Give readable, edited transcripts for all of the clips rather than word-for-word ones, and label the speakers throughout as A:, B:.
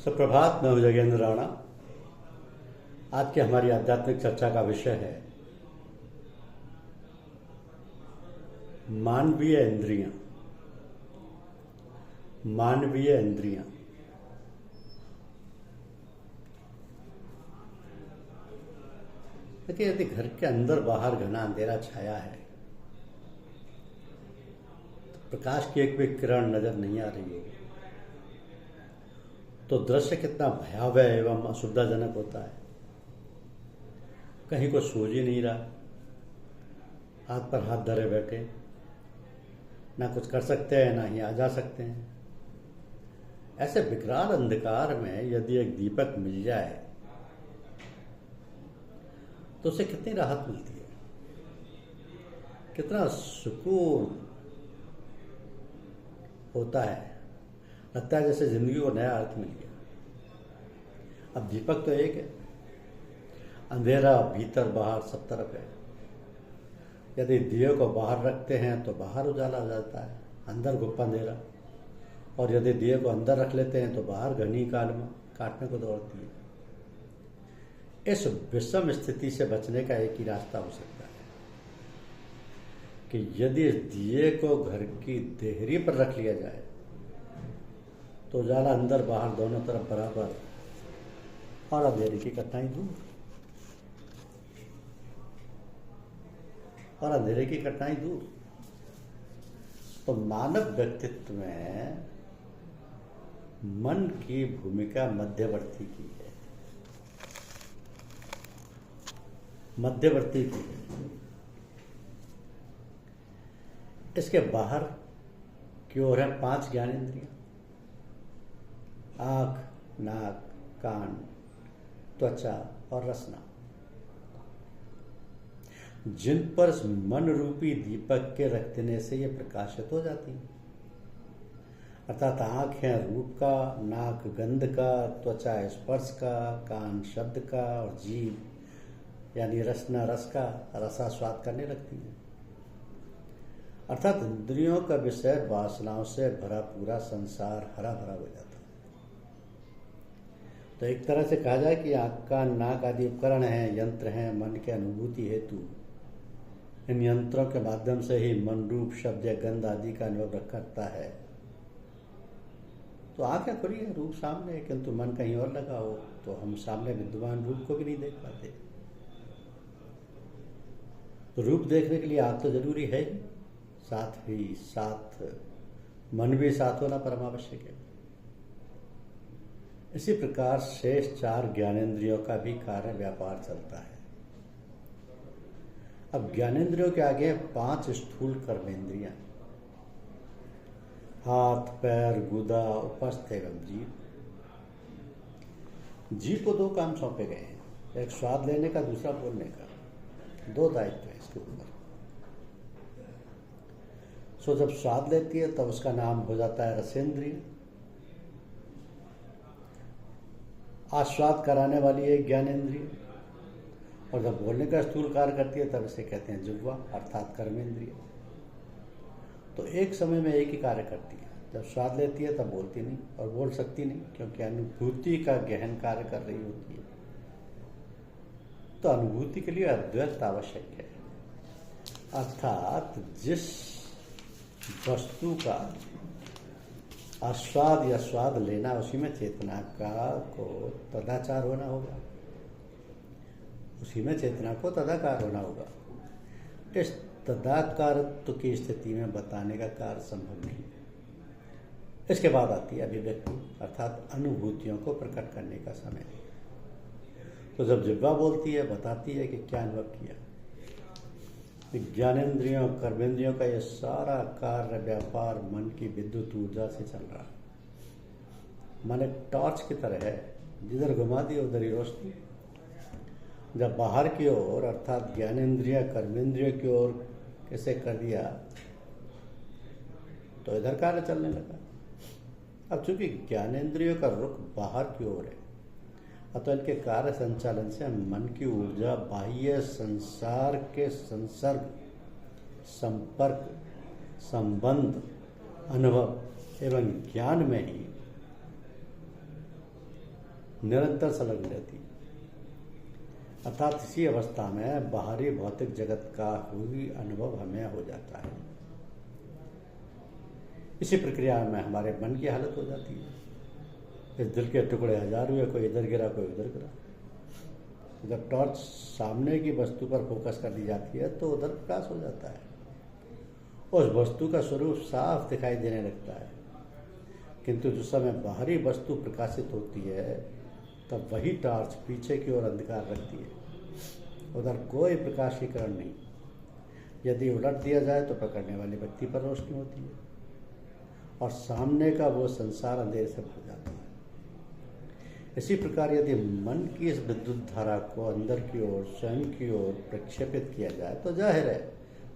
A: सुप्रभात। मैं हूं जगेंद्र राणा। आज की हमारी आध्यात्मिक चर्चा का विषय है मानवीय इंद्रियां। मानवीय इंद्रियां। देखिए, यदि घर के अंदर बाहर घना अंधेरा छाया है तो प्रकाश की एक भी किरण नजर नहीं आ रही है, तो दृश्य कितना भयावह एवं असुविधाजनक होता है। कहीं को सूझ ही नहीं रहा, हाथ पर हाथ धरे बैठे, ना कुछ कर सकते हैं ना ही आ जा सकते हैं। ऐसे विकराल अंधकार में यदि एक दीपक मिल जाए तो उसे कितनी राहत मिलती है, कितना सुकून होता है। लगता है जैसे जिंदगी को नया अर्थ मिल गया। अब दीपक तो एक है, अंधेरा भीतर बाहर सब तरफ है। यदि दिए को बाहर रखते हैं तो बाहर उजाला हो जाता है, अंदर गुप्पा अंधेरा। और यदि दिए को अंदर रख लेते हैं तो बाहर घनी कालमा काटने को दौड़ती है। इस विषम स्थिति से बचने का एक ही रास्ता हो सकता है कि यदि इस दिए को घर की देहरी पर रख लिया जाए तो उजाला अंदर बाहर दोनों तरफ बराबर और अंधेरे की कठिनाई दूर। और अंधेरे की कठिनाई दूर। तो मानव व्यक्तित्व में मन की भूमिका मध्यवर्ती की है। मध्यवर्ती की है। इसके बाहर की ओर है 5 ज्ञानेंद्रियां: आँख, नाक, कान, त्वचा और रसना, जिन पर मन रूपी दीपक के रख देने से ये प्रकाशित हो जाती हैं। अर्थात आँख है रूप का, नाक गंध का, त्वचा स्पर्श का, कान शब्द का और जीभ यानी रसना रस का रसास्वाद करने लगती है। अर्थात इंद्रियों का विषय वासनाओं से भरा पूरा संसार हरा भरा हो जाता है। तो एक तरह से कहा जाए कि आँख, कान, नाक आदि उपकरण हैं, यंत्र हैं मन के अनुभूति हेतु। इन यंत्रों के माध्यम से ही मन रूप शब्द या गंध आदि का अनुभव करता है। तो आंखें खुली है, रूप सामने है, किंतु मन कहीं और लगा हो तो हम सामने विद्यमान रूप को भी नहीं देख पाते। तो रूप देखने के लिए आंख तो जरूरी है ही, साथ मन भी साथ होना परमावश्यक है। इसी प्रकार शेष 4 ज्ञानेंद्रियों का भी कार्य व्यापार चलता है। अब ज्ञानेंद्रियों के आगे 5 स्थूल कर्मेंद्रियां: हाथ, पैर, गुदा, उपस्थ एवं जीभ। जीभ को 2 काम सौंपे गए हैं, एक स्वाद लेने का, दूसरा बोलने का। 2 दायित्व है इसके ऊपर। सो जब स्वाद लेती है तब उसका नाम हो जाता है रसेंद्रिय। आस्वाद कराने वाली एक ज्ञानेंद्रिय। और जब बोलने का स्थूल कार्य करती है तब इसे कहते हैं जिह्वा अर्थात कर्मेंद्रिय। तो एक समय में एक ही कार्य करती है। जब स्वाद लेती है तब बोलती नहीं और बोल सकती नहीं, क्योंकि अनुभूति का गहन कार्य कर रही होती है। तो अनुभूति के लिए अद्वैत आवश्यक है। अर्थात जिस वस्तु का आस्वाद या स्वाद लेना, उसी में चेतना का को तदाचार होना होगा, उसी में चेतना को तदाकार होना होगा। इस तदाकारत्व की स्थिति में बताने का कार्य संभव नहीं। इसके बाद आती है अभिव्यक्ति, अर्थात अनुभूतियों को प्रकट करने का समय। तो जब जिह्वा बोलती है, बताती है कि क्या अनुभव किया। ज्ञानेंद्रियों कर्मेंद्रियों का यह सारा कार्य व्यापार मन की विद्युत ऊर्जा से चल रहा है। मन एक टॉर्च की तरह है, जिधर घुमा दी उधर ही रोशनी। जब बाहर की ओर अर्थात ज्ञानेंद्रिय कर्मेंद्रियों की ओर इसे कर दिया तो इधर कार्य चलने लगा। अब चूंकि ज्ञानेंद्रियों का रुख बाहर की ओर है, अतः इनके कार्य संचालन से मन की ऊर्जा बाह्य संसार के संसर्ग, संपर्क, संबंध, अनुभव एवं ज्ञान में ही निरंतर संलग्न रहती है। अर्थात इसी अवस्था में बाहरी भौतिक जगत का हुई अनुभव हमें हो जाता है। इसी प्रक्रिया में हमारे मन की हालत हो जाती है। इस दिल के टुकड़े हजार हुए, कोई इधर गिरा कोई उधर गिरा। जब टॉर्च सामने की वस्तु पर फोकस कर दी जाती है तो उधर प्रकाश हो जाता है, उस वस्तु का स्वरूप साफ दिखाई देने लगता है। किंतु जिस समय बाहरी वस्तु प्रकाशित होती है तब वही टॉर्च पीछे की ओर अंधकार रखती है, उधर कोई प्रकाश की किरण नहीं। यदि उलट दिया जाए तो पकड़ने वाले व्यक्ति पर रोशनी होती है और सामने का वो संसार अंधेरे से भर जाता है। इसी प्रकार यदि मन की इस विद्युत धारा को अंदर की ओर, स्वयं की ओर प्रक्षेपित किया जाए तो जाहिर है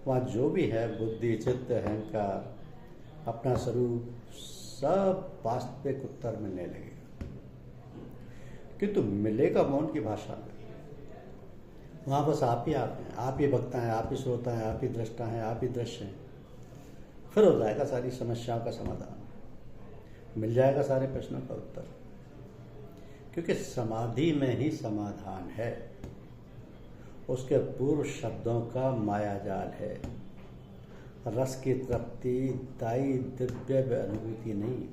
A: वहाँ जो भी है, बुद्धि, चित्त, अहंकार, अपना स्वरूप, सब वास्तविक उत्तर मिलने लगेगा। किंतु मिलेगा मौन की भाषा में। वहाँ बस आप ही आप हैं, आप ही वक्ता हैं, आप ही श्रोता हैं, आप ही दृष्टा हैं, आप ही दृश्य हैं। फिर हो जाएगा सारी समस्याओं का समाधान, मिल जाएगा सारे प्रश्नों का उत्तर। क्योंकि समाधि में ही समाधान है, उसके पूर्व शब्दों का मायाजाल है। रस की तृप्ति, दाई दिव्य अनुभूति नहीं।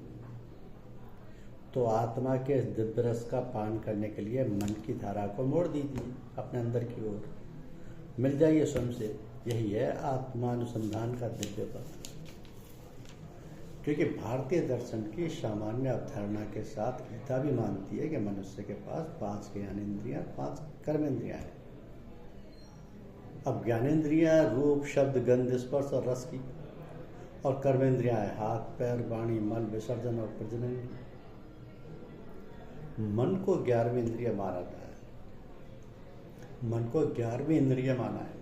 A: तो आत्मा के इस दिव्य रस का पान करने के लिए मन की धारा को मोड़ दीजिए अपने अंदर की ओर, मिल जाइए स्वयं से। यही है आत्मानुसंधान का दिव्य पथ। क्योंकि भारतीय दर्शन की सामान्य अवधारणा के साथ गीता भी मानती है कि मनुष्य के पास 5 ज्ञानेंद्रियां, 5 कर्मेंद्रियां हैं। अब ज्ञानेंद्रियां रूप, शब्द, गंध, स्पर्श और रस की, और कर्मेंद्रियां हैं हाथ, पैर, वाणी, मल विसर्जन और प्रजनन की। मन को 11वीं इंद्रिय माना गया है। मन को 11वीं इंद्रिय माना है,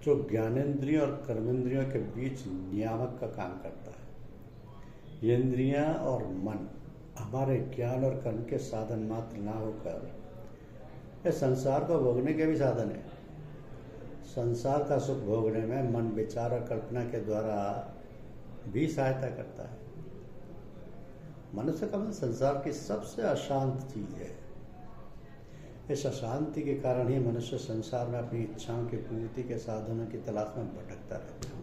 A: जो ज्ञानेंद्रियों और कर्मेंद्रियों के बीच नियामक का काम करता है। ये इंद्रियां और मन हमारे ज्ञान और कर्म के साधन मात्र ना होकर इस संसार को भोगने के भी साधन है। संसार का सुख भोगने में मन विचार और कल्पना के द्वारा भी सहायता करता है। मनुष्य का मन संसार की सबसे अशांत चीज है। इस अशांति के कारण ही मनुष्य संसार में अपनी इच्छाओं की पूर्ति के साधनों की तलाश में भटकता रहता है।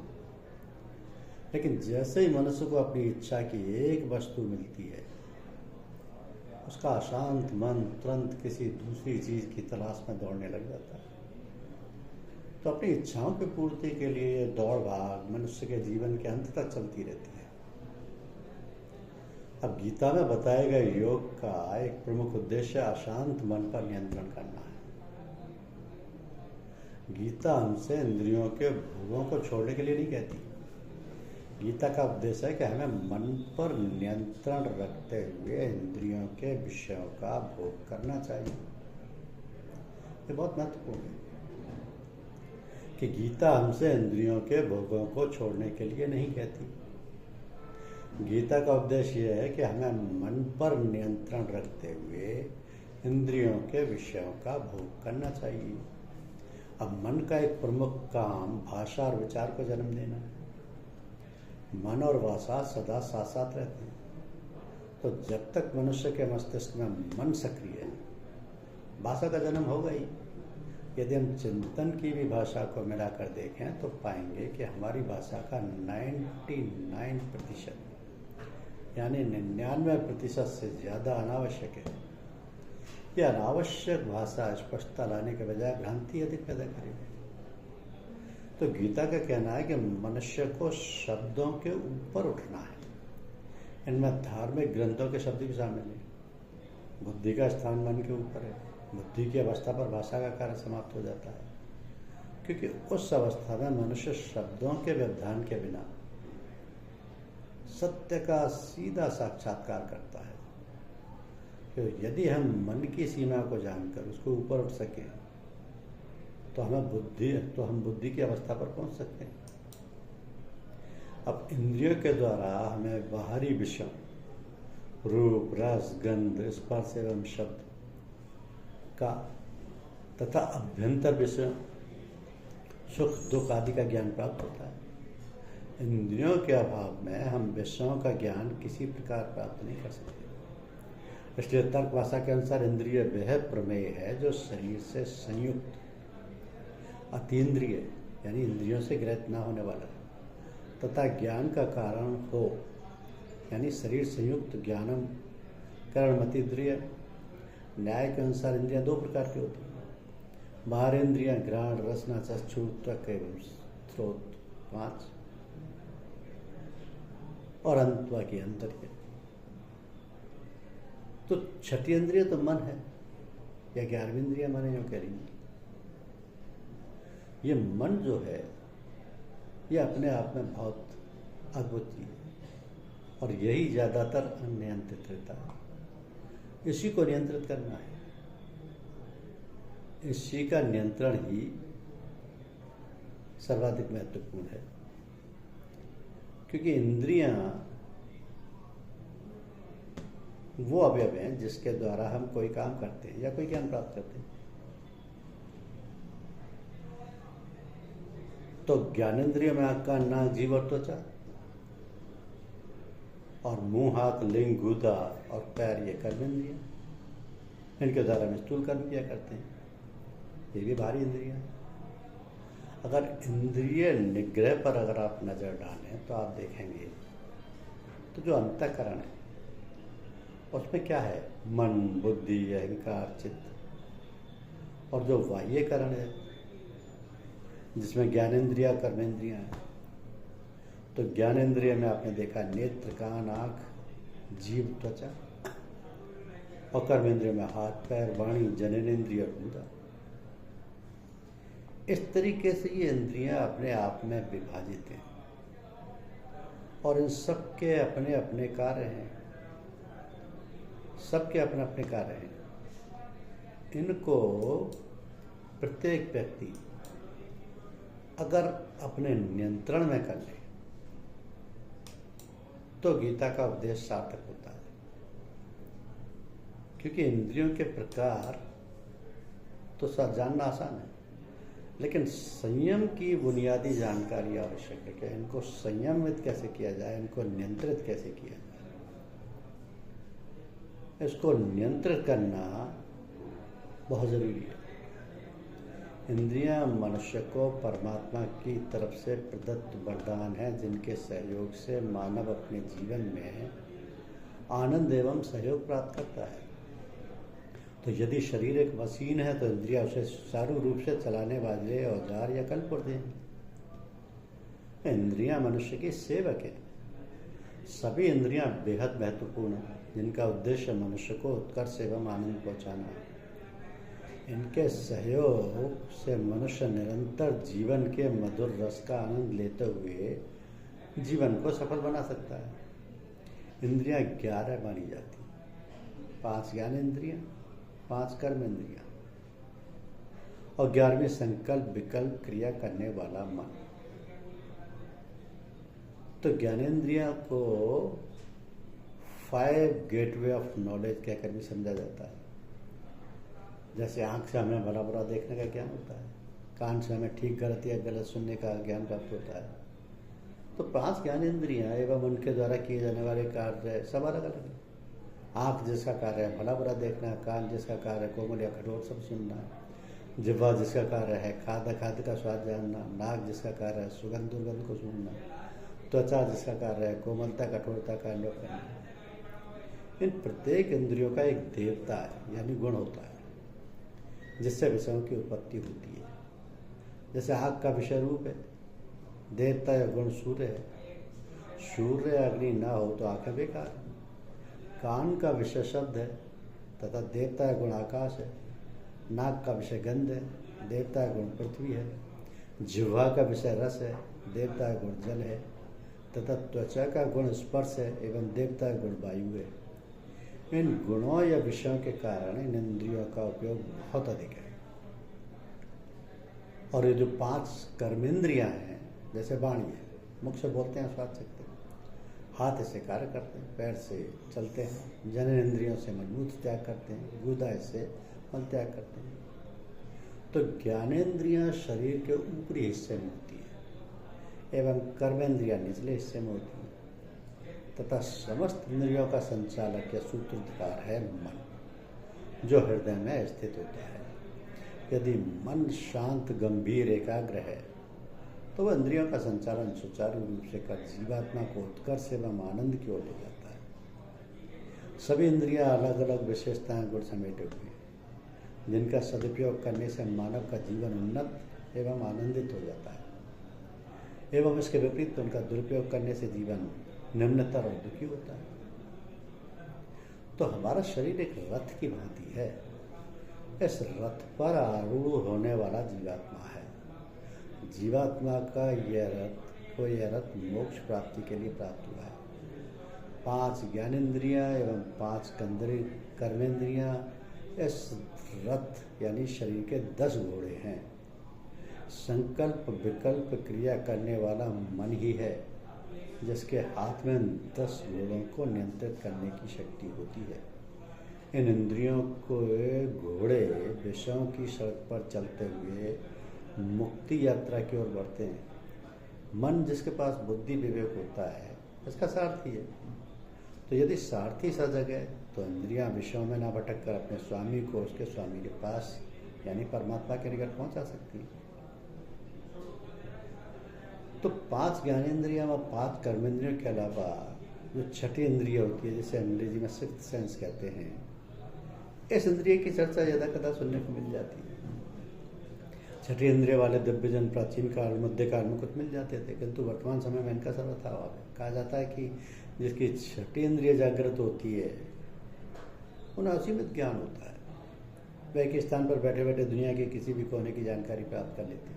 A: लेकिन जैसे ही मनुष्य को अपनी इच्छा की एक वस्तु मिलती है, उसका अशांत मन तुरंत किसी दूसरी चीज की तलाश में दौड़ने लग जाता है। तो अपनी इच्छाओं की पूर्ति के लिए दौड़ भाग मनुष्य के जीवन के अंत तक चलती रहती है। अब गीता में बताए गए योग का एक प्रमुख उद्देश्य अशांत मन पर नियंत्रण करना है। गीता हमसे इंद्रियों के भोगों को छोड़ने के लिए नहीं कहती। गीता का उद्देश्य है कि हमें मन पर नियंत्रण रखते हुए इंद्रियों के विषयों का भोग करना चाहिए। ये बहुत महत्वपूर्ण है कि गीता हमसे इंद्रियों के भोगों को छोड़ने के लिए नहीं कहती। गीता का उद्देश्य यह है कि हमें मन पर नियंत्रण रखते हुए इंद्रियों के विषयों का भोग करना चाहिए। अब मन का एक प्रमुख काम भाषा और विचार को जन्म देना है। मन और भाषा सदा साथ साथ रहते हैं। तो जब तक मनुष्य के मस्तिष्क में मन सक्रिय है, भाषा का जन्म होगा ही। यदि हम चिंतन की भी भाषा को मिलाकर देखें तो पाएंगे कि हमारी भाषा का 99% यानी 99% से ज़्यादा अनावश्यक है। यह अनावश्यक भाषा स्पष्टता लाने के बजाय भ्रांति अधिक पैदा करेगी। तो गीता का कहना है कि मनुष्य को शब्दों के ऊपर उठना है। इनमें धार्मिक ग्रंथों के शब्द भी शामिल हैं। बुद्धि का स्थान मन के ऊपर है। बुद्धि की अवस्था पर भाषा का कार्य समाप्त हो जाता है, क्योंकि उस अवस्था में मनुष्य शब्दों के व्यवधान के बिना सत्य का सीधा साक्षात्कार करता है। तो यदि हम मन की सीमा को जानकर उसको ऊपर उठ सकें तो हम बुद्धि की अवस्था पर पहुंच सकते हैं। अब इंद्रियों के द्वारा हमें बाहरी विषयों रूप, रस, गंध, स्पर्श एवं शब्द का तथा अभ्यंतर विषय सुख दुख आदि का ज्ञान प्राप्त होता है। इंद्रियों के अभाव में हम विषयों का ज्ञान किसी प्रकार प्राप्त नहीं कर सकते। इसलिए तर्क भाषा के अनुसार इंद्रिय वह प्रमेय है जो शरीर से संयुक्त अतीन्द्रिय यानी इंद्रियों से ग्रहित ना होने वाला तथा ज्ञान का कारण हो, यानी शरीर संयुक्त ज्ञानम करणमतीन्द्रिय। न्याय के अनुसार इंद्रियां दो प्रकार की होती हैं, बाहर इंद्रियां घ्राण रसना चक्षु त्वक एवं स्रोत 5 और अंतवा की अंतर्य। तो छठी इंद्रिय तो मन है या 11वीं इंद्रिय मन है, जो कह रही है। ये मन जो है ये अपने आप में बहुत अद्भुत चीज है और यही ज्यादातर अनियंत्रित रहता है। इसी को नियंत्रित करना है, इसी का नियंत्रण ही सर्वाधिक महत्वपूर्ण है, क्योंकि इंद्रियां वो अवयव हैं जिसके द्वारा हम कोई काम करते हैं या कोई ज्ञान प्राप्त करते हैं। तो ज्ञानेंद्रिय में आंख कान नाक जीभ और त्वचा, और मुंह हाथ लिंग गुदा और पैर ये कर्मेंद्रिय, इनके द्वारा हम स्थूल कर्म किया करते हैं, ये भी भारी इंद्रियां। अगर इंद्रिय निग्रह पर अगर आप नजर डालें तो आप देखेंगे तो जो अंतःकरण है उसमें क्या है, मन बुद्धि अहंकार चित्त, और जो बाह्यकरण है जिसमें ज्ञानेंद्रिया कर्मेंद्रियां हैं। तो ज्ञानेंद्रिय में आपने देखा नेत्र कान आँख जीभ त्वचा, और कर्मेंद्रिय में हाथ पैर वाणी जननेन्द्रिय और गुदा। इस तरीके से ये इंद्रियां अपने आप में विभाजित हैं और इन सबके अपने अपने कार्य हैं, सबके अपने अपने कार्य हैं। इनको प्रत्येक व्यक्ति अगर अपने नियंत्रण में कर ले तो गीता का उपदेश सार्थक होता है, क्योंकि इंद्रियों के प्रकार तो सब जानना आसान है, लेकिन संयम की बुनियादी जानकारी आवश्यक है कि इनको संयमित कैसे किया जाए, इनको नियंत्रित कैसे किया जाए। इसको नियंत्रित करना बहुत जरूरी है। इंद्रियां मनुष्य को परमात्मा की तरफ से प्रदत्त वरदान है, जिनके सहयोग से मानव अपने जीवन में आनंद एवं सहयोग प्राप्त करता है। तो यदि शरीर एक मशीन है तो इंद्रियां उसे सुचारू रूप से चलाने वाले औजार या कलपुर्जे हैं। इंद्रियां मनुष्य की सेवक है। सभी इंद्रियां बेहद महत्वपूर्ण हैं, जिनका उद्देश्य मनुष्य को उत्कर्ष एवं आनंद पहुंचाना है। इनके सहयोग से मनुष्य निरंतर जीवन के मधुर रस का आनंद लेते हुए जीवन को सफल बना सकता है। इंद्रियां 11 मानी जाती, 5 ज्ञान इंद्रियां, 5 कर्म इंद्रियां और 11वीं संकल्प विकल्प क्रिया करने वाला मन। तो ज्ञानेंद्रिया को 5 गेटवे ऑफ नॉलेज कहकर भी समझा जाता है। जैसे आंख से हमें भला बुरा देखने का ज्ञान होता है, कान से हमें ठीक गलत या गलत सुनने का ज्ञान प्राप्त होता है। तो 5 ज्ञानेंद्रियां एवं उनके द्वारा किए जाने वाले कार्य सब अलग अलग हैं। आँख जिसका कार्य है भला बुरा देखना, कान जिसका कार्य है कोमल या कठोर सब सुनना, जिह्वा जिसका कार्य है खाद्य का स्वाद जानना, नाक जिसका कार्य है सुगंध दुर्गंध को सुनना, त्वचा जिसका कार्य है कोमलता कठोरता का अनुभव करना। इन प्रत्येक इंद्रियों का एक देवता है यानी गुण होता है, जिससे विषयों की उत्पत्ति होती है। जैसे आग का विषय रूप है, देवता या गुण सूर्य है। सूर्य अग्नि ना हो तो आंखें बेकार है। कान का विषय शब्द है तथा देवता या गुण आकाश है। नाक का विषय गंध है, देवता या गुण पृथ्वी है। जिह्वा का विषय रस है, देवता या गुण जल है तथा त्वचा का गुण स्पर्श है एवं देवता या गुण वायु है। इन गुणों या विषयों के कारण इन इंद्रियों का उपयोग बहुत अधिक है। और ये जो 5 कर्मेंद्रियां हैं, जैसे वाणी है, मुख से बोलते हैं स्वाद सकते हैं, हाथ इससे कार्य करते हैं, पैर से चलते हैं, जननेंद्रियों से मजबूत त्याग करते हैं, गुदा इससे मल त्याग करते हैं। तो ज्ञानेंद्रियां शरीर के ऊपरी हिस्से में होती है एवं कर्मेंद्रियां निचले हिस्से में होती हैं। तथा समस्त इंद्रियों का संचालक या सूत्रधार है मन, जो हृदय में स्थित होता है। यदि मन शांत, गंभीर, एकाग्र है तो वह इंद्रियों का संचालन सुचारू रूप से कर जीवात्मा को उत्कर्ष एवं आनंद की ओर ले जाता है। सभी इंद्रियां अलग अलग विशेषताएं गुण समेटे हुए हैं, जिनका सदुपयोग करने से मानव का जीवन उन्नत एवं आनंदित हो जाता है, एवं इसके विपरीत उनका दुरुपयोग करने से जीवन निम्नतर और दुखी होता है। तो हमारा शरीर एक रथ की भांति है। इस रथ पर आरूढ़ होने वाला जीवात्मा है। जीवात्मा का यह रथ मोक्ष प्राप्ति के लिए प्राप्त हुआ है। 5 ज्ञानेंद्रियां एवं 5 कर्मेंद्रियां इस रथ यानी शरीर के 10 घोड़े हैं। संकल्प विकल्प क्रिया करने वाला मन ही है, जिसके हाथ में 10 घोड़ों को नियंत्रित करने की शक्ति होती है। इन इंद्रियों को घोड़े विषयों की सड़क पर चलते हुए मुक्ति यात्रा की ओर बढ़ते हैं। मन जिसके पास बुद्धि विवेक होता है, इसका सारथी है। तो यदि सारथी सजग है तो इंद्रियां विषयों में ना भटक कर अपने स्वामी को उसके स्वामी के पास यानी परमात्मा के निकट पहुंचा सकती है। तो 5 ज्ञानेंद्रियां व 5 कर्मेंद्रियों के अलावा जो छठी इंद्रिय होती है, जिसे अंग्रेजी में सिक्स्थ सेंस कहते हैं, इस इंद्रिय की चर्चा यदा कदा सुनने को मिल जाती है। छठी इंद्रिय वाले दिव्यजन प्राचीन काल मध्यकाल में कुछ मिल जाते थे, किंतु वर्तमान समय में इनका सर्वथा अभाव है। कहा जाता है कि जिसकी छठी इंद्रिय जागृत होती है उन्हें असीमित ज्ञान होता है। वह एक स्थान पर बैठे बैठे दुनिया के किसी भी कोने की जानकारी प्राप्त कर लेते हैं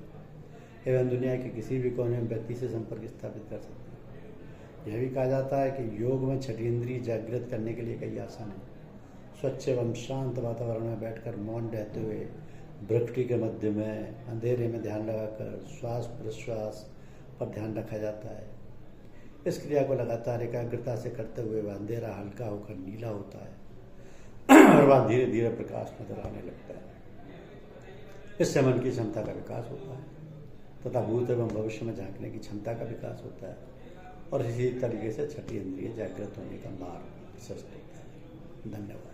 A: एवं दुनिया के किसी भी कोने में व्यक्ति से संपर्क स्थापित कर सकते हैं। यह भी कहा जाता है कि योग में छठी इंद्रिय जागृत करने के लिए कई आसन है। स्वच्छ एवं शांत वातावरण में बैठकर मौन रहते हुए भ्रकुटी के मध्य में अंधेरे में ध्यान लगाकर श्वास प्रश्वास पर ध्यान रखा जाता है। इस क्रिया को लगातार एकाग्रता से करते हुए वह अंधेरा हल्का होकर नीला होता है और वह धीरे धीरे प्रकाश नजर आने लगता है। इससे मन की क्षमता का विकास होता है तथा भूत एवं भविष्य में झांकने की क्षमता का विकास होता है और इसी तरीके से छठी इंद्रिय जागृत होने का मार्ग प्रशस्त होता है। धन्यवाद।